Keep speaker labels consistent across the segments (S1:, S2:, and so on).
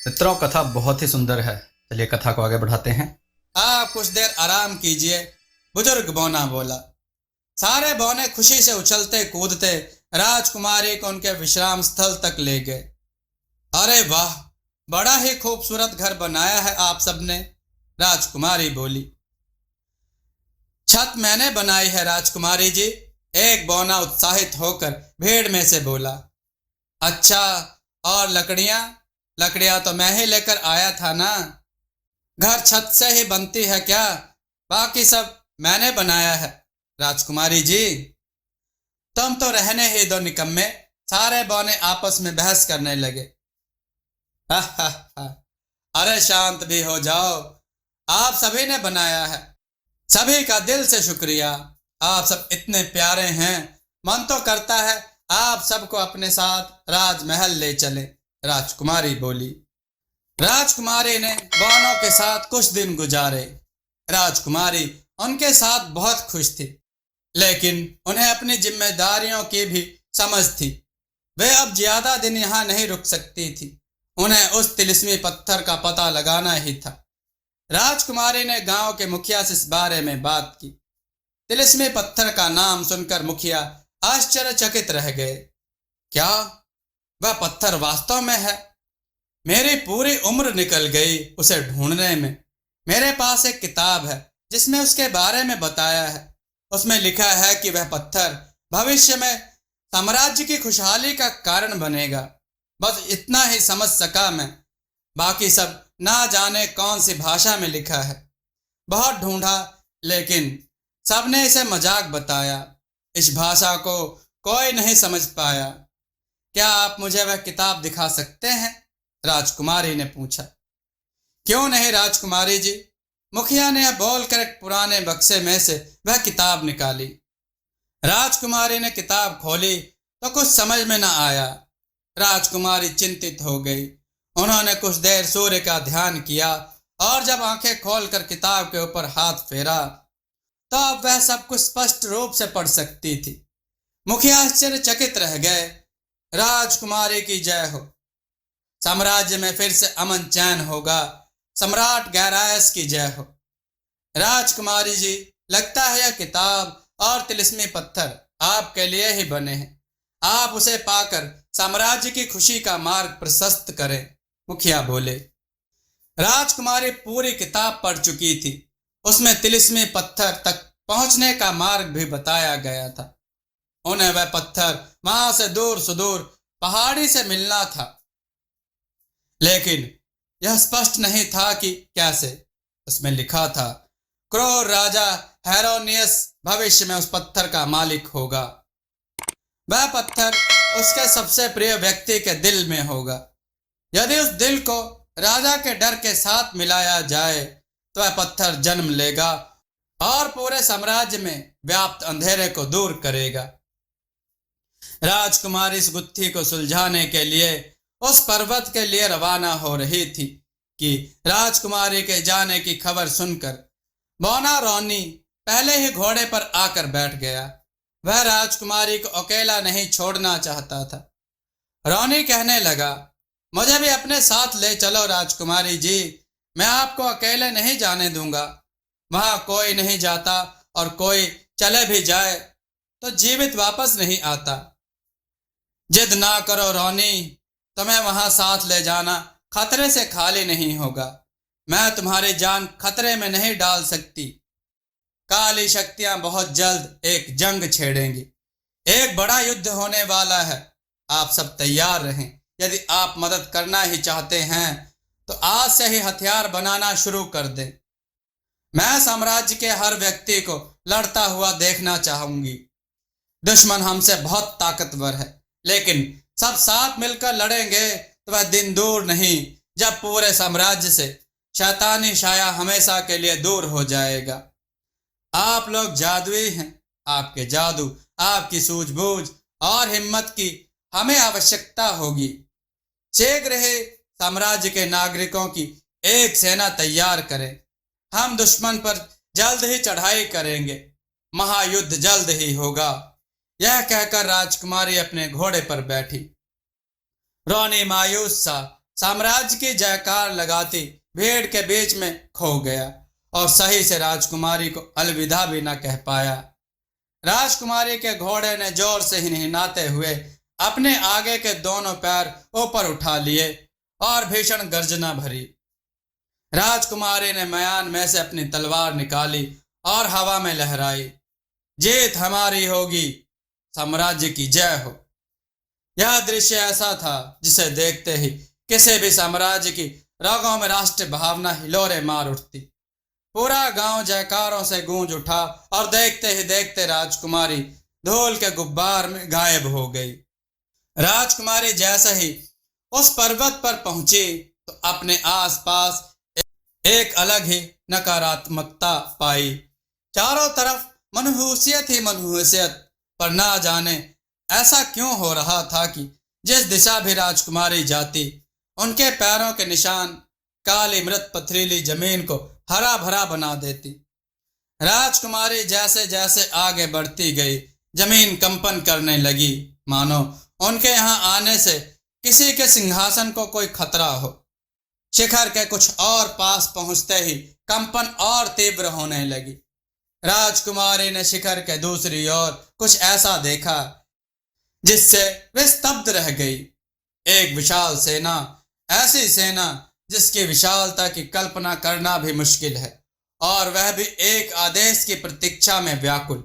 S1: मित्रों, कथा बहुत ही सुंदर है। चलिए कथा को आगे बढ़ाते हैं।
S2: आप कुछ देर आराम कीजिए, बुजुर्ग बौना बोला। सारे बौने खुशी से उछलते कूदते राजकुमारी को उनके विश्राम स्थल तक ले गए। अरे वाह, बड़ा ही खूबसूरत घर बनाया है आप सबने, राजकुमारी बोली। छत मैंने बनाई है राजकुमारी जी, एक बौना उत्साहित होकर भीड़ में से बोला। अच्छा, और लकड़ियां? लकड़ियां तो मैं ही लेकर आया था ना। घर छत से ही बनती है क्या? बाकी सब मैंने बनाया है राजकुमारी जी। तुम तो रहने ही दो निकम्मे, सारे बौने आपस में बहस करने लगे। हा हा हा, अरे शांत भी हो जाओ, आप सभी ने बनाया है। सभी का दिल से शुक्रिया, आप सब इतने प्यारे हैं, मन तो करता है आप सबको अपने साथ राजमहल ले चले, राजकुमारी बोली। राजकुमारी ने बौनों के साथ कुछ दिन गुजारे। राजकुमारी उनके साथ बहुत खुश थी, लेकिन उन्हें अपनी जिम्मेदारियों की भी समझ थी। वे अब ज्यादा दिन यहाँ नहीं रुक सकती थी, उन्हें उस तिलिस्मी पत्थर का पता लगाना ही था। राजकुमारी ने गांव के मुखिया से इस बारे में बात की। तिलिस्मी पत्थर का नाम सुनकर मुखिया आश्चर्यचकित रह गए। क्या वह पत्थर वास्तव में है? मेरी पूरी उम्र निकल गई उसे ढूंढने में। मेरे पास एक किताब है जिसमें उसके बारे में बताया है। उसमें लिखा है कि वह पत्थर भविष्य में साम्राज्य की खुशहाली का कारण बनेगा। बस इतना ही समझ सका मैं, बाकी सब ना जाने कौन सी भाषा में लिखा है। बहुत ढूंढा, लेकिन सबने इसे मजाक बताया। इस भाषा को कोई नहीं समझ पाया। क्या आप मुझे वह किताब दिखा सकते हैं? राजकुमारी ने पूछा। क्यों नहीं राजकुमारी जी, मुखिया ने बोलकर एक पुराने बक्से में से वह किताब निकाली। राजकुमारी ने किताब खोली तो कुछ समझ में न आया। राजकुमारी चिंतित हो गई। उन्होंने कुछ देर सूर्य का ध्यान किया और जब आंखें खोलकर किताब के ऊपर हाथ फेरा तो अब वह सब कुछ स्पष्ट रूप से पढ़ सकती थी। मुखिया आश्चर्यचकित रह गए। राजकुमारी की जय हो। साम्राज्य में फिर से अमन चैन होगा। सम्राट गैरायस की जय हो। राजकुमारी जी, लगता है यह किताब और तिलिस्मी पत्थर आपके लिए ही बने हैं। आप उसे पाकर साम्राज्य की खुशी का मार्ग प्रशस्त करें, मुखिया बोले। राजकुमारी पूरी किताब पढ़ चुकी थी। उसमें तिलिस्मी पत्थर तक पहुंचने का मार्ग भी बताया गया था। उन्हें वह पत्थर वहां से दूर सुदूर पहाड़ी से मिलना था, लेकिन यह स्पष्ट नहीं था कि कैसे। उसमें लिखा था, क्रूर राजा हेरोनियस भविष्य में उस पत्थर का मालिक होगा। वह पत्थर उसके सबसे प्रिय व्यक्ति के दिल में होगा। यदि उस दिल को राजा के डर के साथ मिलाया जाए तो वह पत्थर जन्म लेगा और पूरे साम्राज्य में व्याप्त अंधेरे को दूर करेगा। राजकुमारी इस गुत्थी को सुलझाने के लिए उस पर्वत के लिए रवाना हो रही थी कि राजकुमारी के जाने की खबर सुनकर बौना रौनी पहले ही घोड़े पर आकर बैठ गया। वह राजकुमारी को अकेला नहीं छोड़ना चाहता था। रौनी कहने लगा, मुझे भी अपने साथ ले चलो राजकुमारी जी, मैं आपको अकेले नहीं जाने दूंगा। वहां कोई नहीं जाता और कोई चले भी जाए तो जीवित वापस नहीं आता। जिद ना करो रौनी, तुम्हें वहां साथ ले जाना खतरे से खाली नहीं होगा। मैं तुम्हारी जान खतरे में नहीं डाल सकती। काली शक्तियां बहुत जल्द एक जंग छेड़ेंगी। एक बड़ा युद्ध होने वाला है। आप सब तैयार रहें। यदि आप मदद करना ही चाहते हैं तो आज से ही हथियार बनाना शुरू कर दें। मैं साम्राज्य के हर व्यक्ति को लड़ता हुआ देखना चाहूंगी। दुश्मन हमसे बहुत ताकतवर है, लेकिन सब साथ मिलकर लड़ेंगे तो वह दिन दूर नहीं जब पूरे साम्राज्य से शैतानी छाया हमेशा के लिए दूर हो जाएगा। आप लोग जादुई हैं। आपके जादू, आपकी सूझबूझ और हिम्मत की हमें आवश्यकता होगी। शीघ्र ही साम्राज्य के नागरिकों की एक सेना तैयार करें। हम दुश्मन पर जल्द ही चढ़ाई करेंगे। महायुद्ध जल्द ही होगा। यह कहकर राजकुमारी अपने घोड़े पर बैठी। रौनी मायूस सा साम्राज्य की जयकार लगाती भीड़ के बीच में खो गया और सही से राजकुमारी को अलविदा भी न कह पाया। राजकुमारी के घोड़े ने जोर से हिनहिनाते हुए अपने आगे के दोनों पैर ऊपर उठा लिए और भीषण गर्जना भरी। राजकुमारी ने म्यान में से अपनी तलवार निकाली और हवा में लहराई। जीत हमारी होगी, साम्राज्य की जय हो। यह दृश्य ऐसा था जिसे देखते ही किसी भी साम्राज्य की रगों में राष्ट्रीय भावना हिलोरे मार उठती। पूरा गांव जयकारों से गूंज उठा और देखते ही देखते राजकुमारी धूल के गुब्बार में गायब हो गई। राजकुमारी जैसे ही उस पर्वत पर पहुंची तो अपने आसपास एक अलग ही नकारात्मकता पाई। चारों तरफ मनहूसियत ही मनहूसियत, पर ना जाने ऐसा क्यों हो रहा था कि जिस दिशा भी राजकुमारी जाती उनके पैरों के निशान काली मृत पथरीली जमीन को हरा भरा बना देती। राजकुमारी जैसे जैसे आगे बढ़ती गई जमीन कंपन करने लगी, मानो उनके यहाँ आने से किसी के सिंहासन को कोई खतरा हो। शिखर के कुछ और पास पहुंचते ही कंपन और तीव्र होने लगी। राजकुमारी ने शिखर के दूसरी ओर कुछ ऐसा देखा जिससे वे स्तब्ध रह गई। एक विशाल सेना, ऐसी सेना जिसकी विशालता की कल्पना करना भी मुश्किल है, और वह भी एक आदेश की प्रतीक्षा में व्याकुल।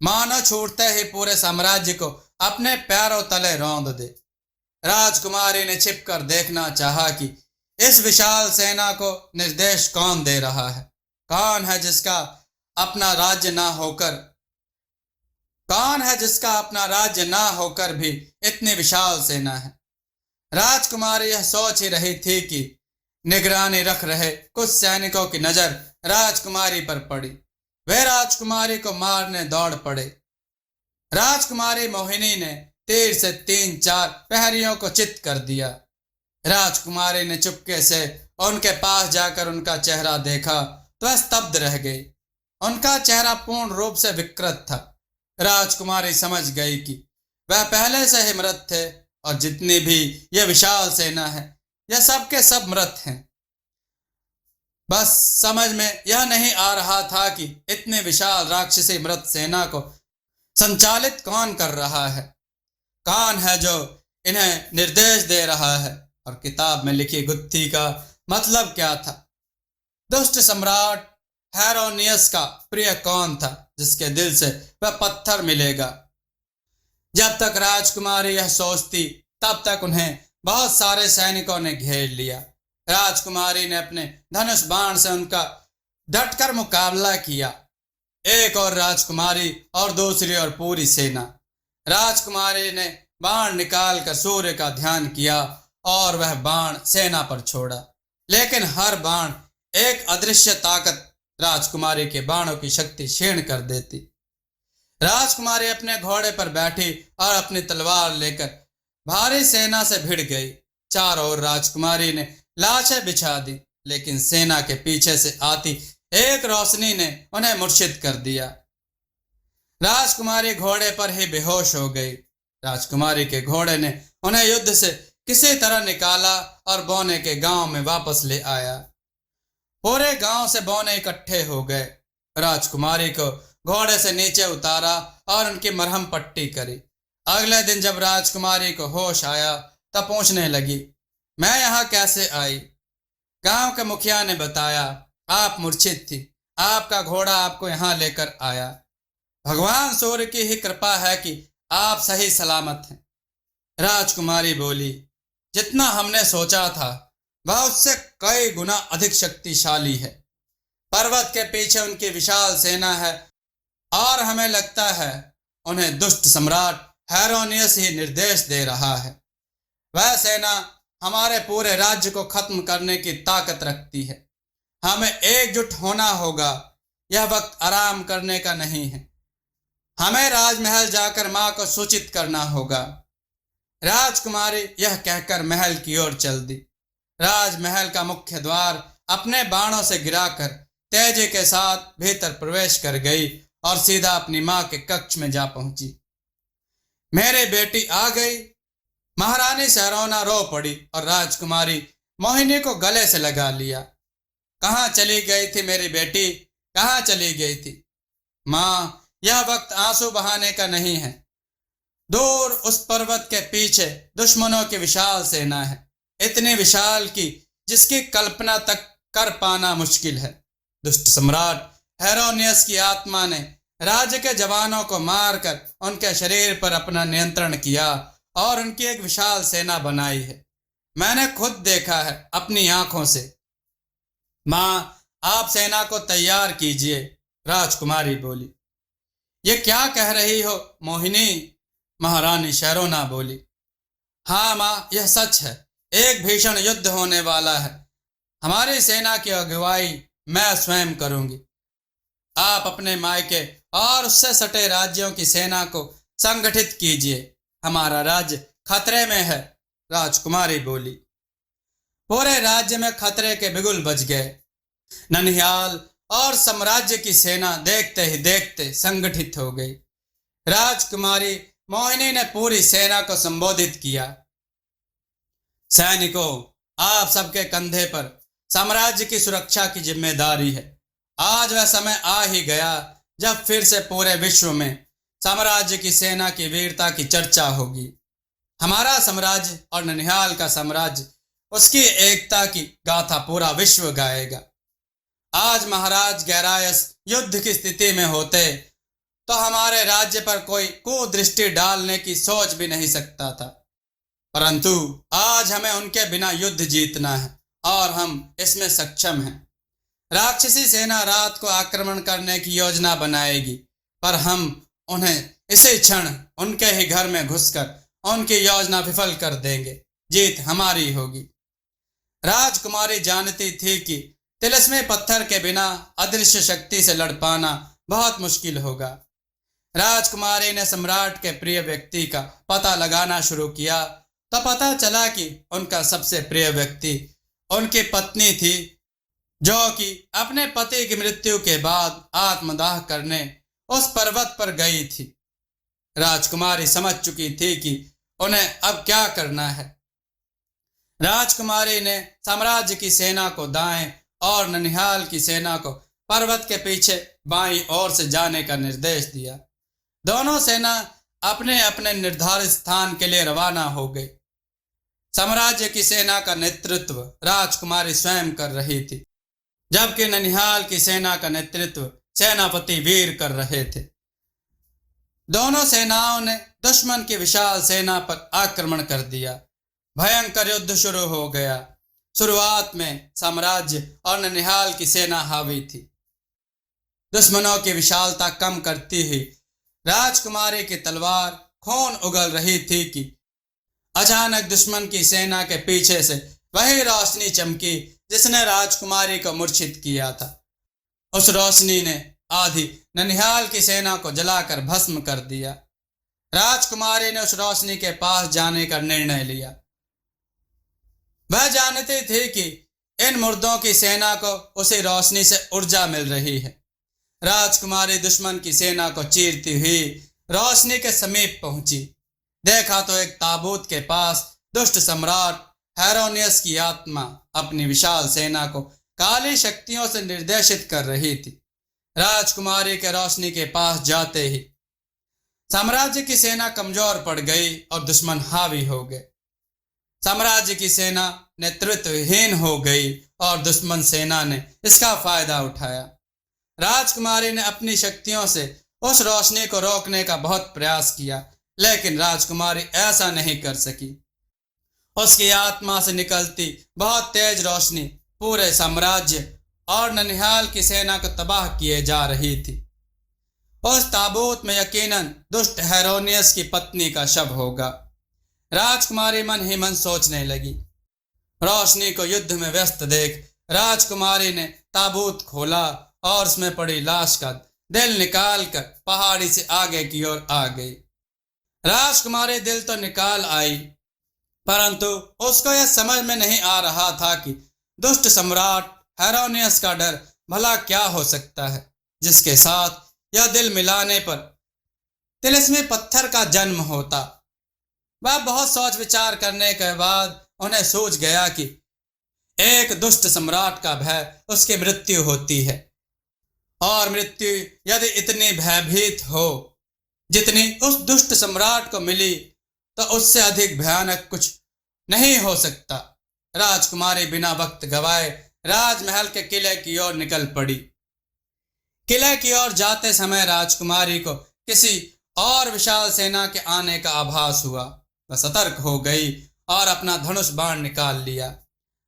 S2: मानो छूटते ही पूरे साम्राज्य को अपने पैरों तले रौंद दे। राजकुमारी ने छिपकर देखना चाहा कि इस विशाल सेना को निर्देश कौन दे रहा है, कौन है जिसका अपना राज्य ना होकर भी इतनी विशाल सेना है। राजकुमारी यह सोच ही रही थी कि निगरानी रख रहे कुछ सैनिकों की नजर राजकुमारी पर पड़ी। वे राजकुमारी को मारने दौड़ पड़े। राजकुमारी मोहिनी ने तीर से 3-4 प्रहरियों को चित कर दिया। राजकुमारी ने चुपके से उनके पास जाकर उनका चेहरा देखा तो वह स्तब्ध रह गई। उनका चेहरा पूर्ण रूप से विकृत था। राजकुमारी समझ गई कि वह पहले से ही मृत थे और जितनी भी यह विशाल सेना है यह सब के सब मृत हैं। बस समझ में यह नहीं आ रहा था कि इतनी विशाल राक्षसी मृत सेना को संचालित कौन कर रहा है, कौन है जो इन्हें निर्देश दे रहा है, और किताब में लिखी गुत्थी का मतलब क्या था। दुष्ट सम्राट हेरोनियस का प्रिय कौन था जिसके दिल से वह पत्थर मिलेगा। जब तक राजकुमारी यह सोचती तब तक उन्हें बहुत सारे सैनिकों ने घेर लिया। राजकुमारी ने अपने धनुष बाण से उनका डटकर मुकाबला किया। एक और राजकुमारी और दूसरी ओर पूरी सेना। राजकुमारी ने बाण निकालकर सूर्य का ध्यान किया और वह बाण सेना पर छोड़ा, लेकिन हर बाण एक अदृश्य ताकत राजकुमारी के बाणों की शक्ति क्षीण कर देती। राजकुमारी अपने घोड़े पर बैठी और अपनी तलवार लेकर भारी सेना से भिड़ गई। चारों ओर राजकुमारी ने लाशें बिछा दी, लेकिन सेना के पीछे से आती एक रोशनी ने उन्हें मूर्छित कर दिया। राजकुमारी घोड़े पर ही बेहोश हो गई। राजकुमारी के घोड़े ने उन्हें युद्ध से किसी तरह निकाला और बौने के गांव में वापस ले आया। पूरे गांव से बौने इकट्ठे हो गए। राजकुमारी को घोड़े से नीचे उतारा और उनकी मरहम पट्टी करी। अगले दिन जब राजकुमारी को होश आया तब पूछने लगी, मैं यहाँ कैसे आई? गांव के मुखिया ने बताया, आप मूर्छित थी, आपका घोड़ा आपको यहाँ लेकर आया। भगवान सूर्य की ही कृपा है कि आप सही सलामत हैं। राजकुमारी बोली, जितना हमने सोचा था वह उससे कई गुना अधिक शक्तिशाली है। पर्वत के पीछे उनकी विशाल सेना है और हमें लगता है उन्हें दुष्ट सम्राट हेरोनियस ही निर्देश दे रहा है। वह सेना हमारे पूरे राज्य को खत्म करने की ताकत रखती है। हमें एकजुट होना होगा। यह वक्त आराम करने का नहीं है। हमें राजमहल जाकर मां को सूचित करना होगा। राजकुमारी यह कहकर महल की ओर चल दी। राजमहल का मुख्य द्वार अपने बाणों से गिराकर तेजी के साथ भीतर प्रवेश कर गई और सीधा अपनी मां के कक्ष में जा पहुंची। मेरी बेटी आ गई। महारानी सहरोना रो पड़ी और राजकुमारी मोहिनी को गले से लगा लिया। कहाँ चली गई थी मेरी बेटी, कहाँ चली गई थी? माँ, यह वक्त आंसू बहाने का नहीं है। दूर उस पर्वत के पीछे दुश्मनों की विशाल सेना है, इतनी विशाल कि जिसकी कल्पना तक कर पाना मुश्किल है। दुष्ट सम्राट हेरोनियस की आत्मा ने राज्य के जवानों को मारकर उनके शरीर पर अपना नियंत्रण किया और उनकी एक विशाल सेना बनाई है। मैंने खुद देखा है अपनी आंखों से। माँ, आप सेना को तैयार कीजिए, राजकुमारी बोली। ये क्या कह रही हो मोहिनी? महारानी शहरोना बोली। हाँ माँ, यह सच है। एक भीषण युद्ध होने वाला है। हमारी सेना की अगुवाई मैं स्वयं करूंगी। आप अपने मायके और उससे सटे राज्यों की सेना को संगठित कीजिए। हमारा राज्य खतरे में है, राजकुमारी बोली। पूरे राज्य में खतरे के बिगुल बज गए। ननिहाल और साम्राज्य की सेना देखते ही देखते संगठित हो गई। राजकुमारी मोहिनी ने पूरी सेना को संबोधित किया। सैनिकों, आप सबके कंधे पर साम्राज्य की सुरक्षा की जिम्मेदारी है। आज वह समय आ ही गया जब फिर से पूरे विश्व में साम्राज्य की सेना की वीरता की चर्चा होगी। हमारा साम्राज्य और ननिहाल का साम्राज्य, उसकी एकता की गाथा पूरा विश्व गाएगा। आज महाराज गैरायस युद्ध की स्थिति में होते तो हमारे राज्य पर कोई कुदृष्टि डालने की सोच भी नहीं सकता था, परंतु आज हमें उनके बिना युद्ध जीतना है और हम इसमें सक्षम हैं। राक्षसी सेना रात को आक्रमण करने की योजना बनाएगी, पर हम उन्हें इसी क्षण उनके ही घर में घुसकर उनकी योजना विफल कर देंगे। जीत हमारी होगी। राजकुमारी जानती थी कि तिलिस्मी पत्थर के बिना अदृश्य शक्ति से लड़ पाना बहुत मुश्किल होगा। राजकुमारी ने सम्राट के प्रिय व्यक्ति का पता लगाना शुरू किया तो पता चला कि उनका सबसे प्रिय व्यक्ति उनकी पत्नी थी, जो कि अपने पति की मृत्यु के बाद आत्मदाह करने उस पर्वत पर गई थी। राजकुमारी समझ चुकी थी कि उन्हें अब क्या करना है। राजकुमारी ने साम्राज्य की सेना को दाएं और ननिहाल की सेना को पर्वत के पीछे बाईं ओर से जाने का निर्देश दिया। दोनों सेना अपने अपने निर्धारित स्थान के लिए रवाना हो गई। साम्राज्य की सेना का नेतृत्व राजकुमारी स्वयं कर रही थी, जबकि ननिहाल की सेना का नेतृत्व सेनापति वीर कर रहे थे। दोनों सेनाओं ने दुश्मन की विशाल सेना पर आक्रमण कर दिया। भयंकर युद्ध शुरू हो गया। शुरुआत में साम्राज्य और ननिहाल की सेना हावी थी। दुश्मनों की विशालता कम करती हुई राजकुमारी की तलवार खून उगल रही थी कि अचानक दुश्मन की सेना के पीछे से वही रोशनी चमकी जिसने राजकुमारी को मूर्छित किया था। उस रोशनी ने आधी ननिहाल की सेना को जलाकर भस्म कर दिया। राजकुमारी ने उस रोशनी के पास जाने का निर्णय लिया। वह जानती थी कि इन मुर्दों की सेना को उसी रोशनी से ऊर्जा मिल रही है। राजकुमारी दुश्मन की सेना को चीरती हुई रोशनी के समीप पहुंची। देखा तो एक ताबूत के पास दुष्ट सम्राट हेरोनियस की आत्मा अपनी विशाल सेना को काली शक्तियों से निर्देशित कर रही थी। राजकुमारी के रोशनी के पास जाते ही साम्राज्य की सेना कमजोर पड़ गई और दुश्मन हावी हो गए। साम्राज्य की सेना नेतृत्वहीन हो गई और दुश्मन सेना ने इसका फायदा उठाया। राजकुमारी ने अपनी शक्तियों से उस रोशनी को रोकने का बहुत प्रयास किया, लेकिन राजकुमारी ऐसा नहीं कर सकी। उसकी आत्मा से निकलती बहुत तेज रोशनी पूरे साम्राज्य और ननिहाल की सेना को तबाह किए जा रही थी। उस ताबूत में यकीनन दुष्ट हेरोनियस की पत्नी का शव होगा। राजकुमारी मन ही मन सोचने लगी। रोशनी को युद्ध में व्यस्त देख राजकुमारी ने ताबूत खोला और उसमें पड़ी लाश का दिल निकालकर पहाड़ी से आगे की ओर आ गई। राजकुमारी दिल तो निकाल आई, परंतु उसको यह समझ में नहीं आ रहा था कि दुष्ट सम्राट हेरोनियस का डर भला क्या हो सकता है, जिसके साथ यह दिल मिलाने पर तिलिस्मी पत्थर का जन्म होता। वह बहुत सोच विचार करने के बाद उन्हें सूझ गया कि एक दुष्ट सम्राट का भय उसकी मृत्यु होती है, और मृत्यु यदि इतनी भयभीत हो जितनी उस दुष्ट सम्राट को मिली, तो उससे अधिक भयानक कुछ नहीं हो सकता। राजकुमारी बिना वक्त गवाए राजमहल के किले की ओर निकल पड़ी। किले की ओर जाते समय राजकुमारी को किसी और विशाल सेना के आने का आभास हुआ। वह सतर्क हो गई और अपना धनुष बाण निकाल लिया।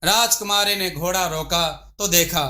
S2: राजकुमारी ने घोड़ा रोका तो देखा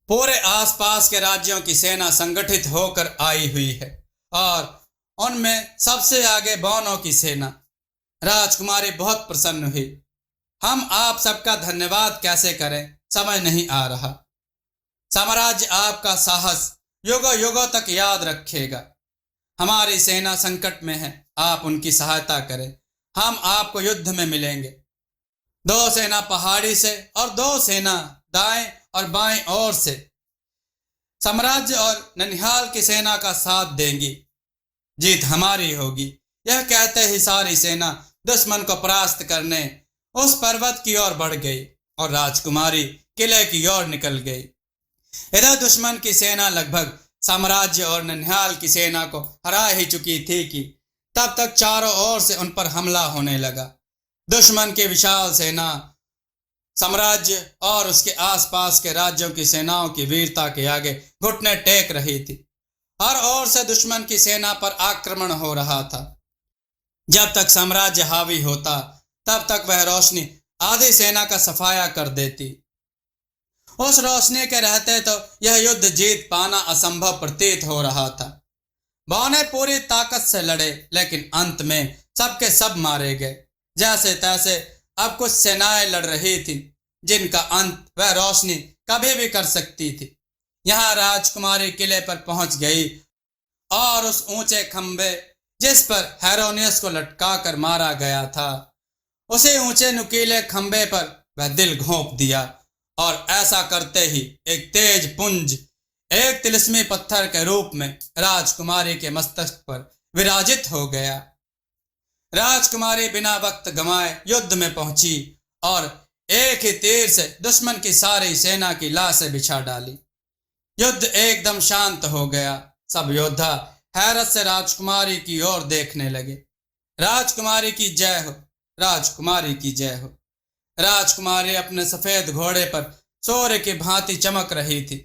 S2: पूरे आसपास के राज्यों की सेना संगठित होकर आई हुई है और उनमें सबसे आगे बौनों की सेना। राजकुमारी बहुत प्रसन्न हुई। हम आप सबका धन्यवाद कैसे करें, समझ नहीं आ रहा। साम्राज्य आपका साहस युगों युगों तक याद रखेगा। हमारी सेना संकट में है, आप उनकी सहायता करें। हम आपको युद्ध में मिलेंगे। 2 सेना पहाड़ी से और 2 सेना दाएं और बाएं ओर से साम्राज्य और ननिहाल की सेना का साथ देंगी। जीत हमारी होगी। यह कहते ही सारी सेना दुश्मन को परास्त करने उस पर्वत की ओर बढ़ गई और राजकुमारी किले की ओर निकल गई। इधर दुश्मन की सेना लगभग साम्राज्य और ननिहाल की सेना को हरा ही चुकी थी कि तब तक चारों ओर से उन पर हमला होने लगा। दुश्मन की विशाल सेना साम्राज्य और उसके आसपास के राज्यों की सेनाओं की वीरता के आगे घुटने टेक रही थी। हर ओर से दुश्मन की सेना पर आक्रमण हो रहा था। जब तक साम्राज्य हावी होता तब तक वह रोशनी आधी सेना का सफाया कर देती। उस रोशनी के रहते तो यह युद्ध जीत पाना असंभव प्रतीत हो रहा था। बौने पूरी ताकत से लड़े, लेकिन अंत में सबके सब मारे गए। जैसे तैसे अब कुछ सेनाएं लड़ रही थी जिनका अंत वह रोशनी कभी भी कर सकती थी। यहाँ राजकुमारी किले पर पहुंच गई और उस ऊंचे खंबे जिस पर हेरोनियस को लटका कर मारा गया था, उसी ऊंचे नुकीले खंबे पर वह दिल घोंप दिया और ऐसा करते ही एक तेज पुंज एक तिलिस्मी पत्थर के रूप में राजकुमारी के मस्तक पर विराजित हो गया। राजकुमारी बिना वक्त गंवाए युद्ध में पहुंची और एक ही तीर से दुश्मन की सारी सेना की लाशें बिछा डाली। युद्ध एकदम शांत हो गया। सब योद्धा हैरत से राजकुमारी की ओर देखने लगे। राजकुमारी की जय हो, राजकुमारी की जय हो। राजकुमारी अपने सफेद घोड़े पर सूर्य की भांति चमक रही थी।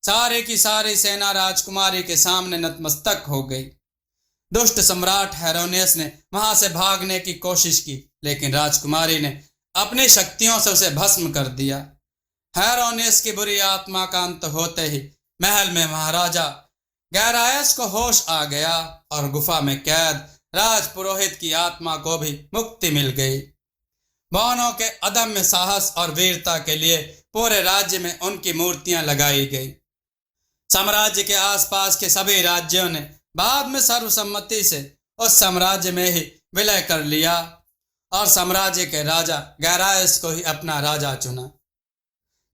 S2: सारी की सारी सेना राजकुमारी के सामने नतमस्तक हो गई। दुष्ट सम्राट हेरोनियस ने वहां से भागने की कोशिश की, लेकिन राजकुमारी ने अपनी शक्तियों से उसे भस्म कर दिया। हेरोनियस की बुरी आत्मा का अंत होते ही महल में महाराजा गैरायस को होश आ गया और गुफा में कैद राजपुरोहित की आत्मा को भी मुक्ति मिल गई। बौनों के अदम्य साहस और वीरता के लिए पूरे राज्य में उनकी मूर्तियां लगाई गई। साम्राज्य के आसपास के सभी राज्यों ने बाद में सर्वसम्मति से उस साम्राज्य में ही विलय कर लिया और साम्राज्य के राजा गैरायस को ही अपना राजा चुना।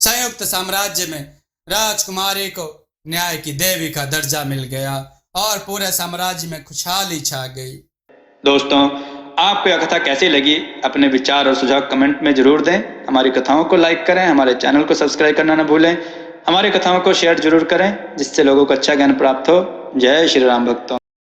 S2: संयुक्त साम्राज्य में राजकुमारी को न्याय की देवी का दर्जा मिल गया और पूरे साम्राज्य में खुशहाली छा गई।
S3: दोस्तों, आपको यह कथा कैसी लगी? अपने विचार और सुझाव कमेंट में जरूर दें। हमारी कथाओं को लाइक करें, हमारे चैनल को सब्सक्राइब करना न भूलें। हमारी कथाओं को शेयर जरूर करें जिससे लोगों को अच्छा ज्ञान प्राप्त हो। जय श्री राम भक्तों।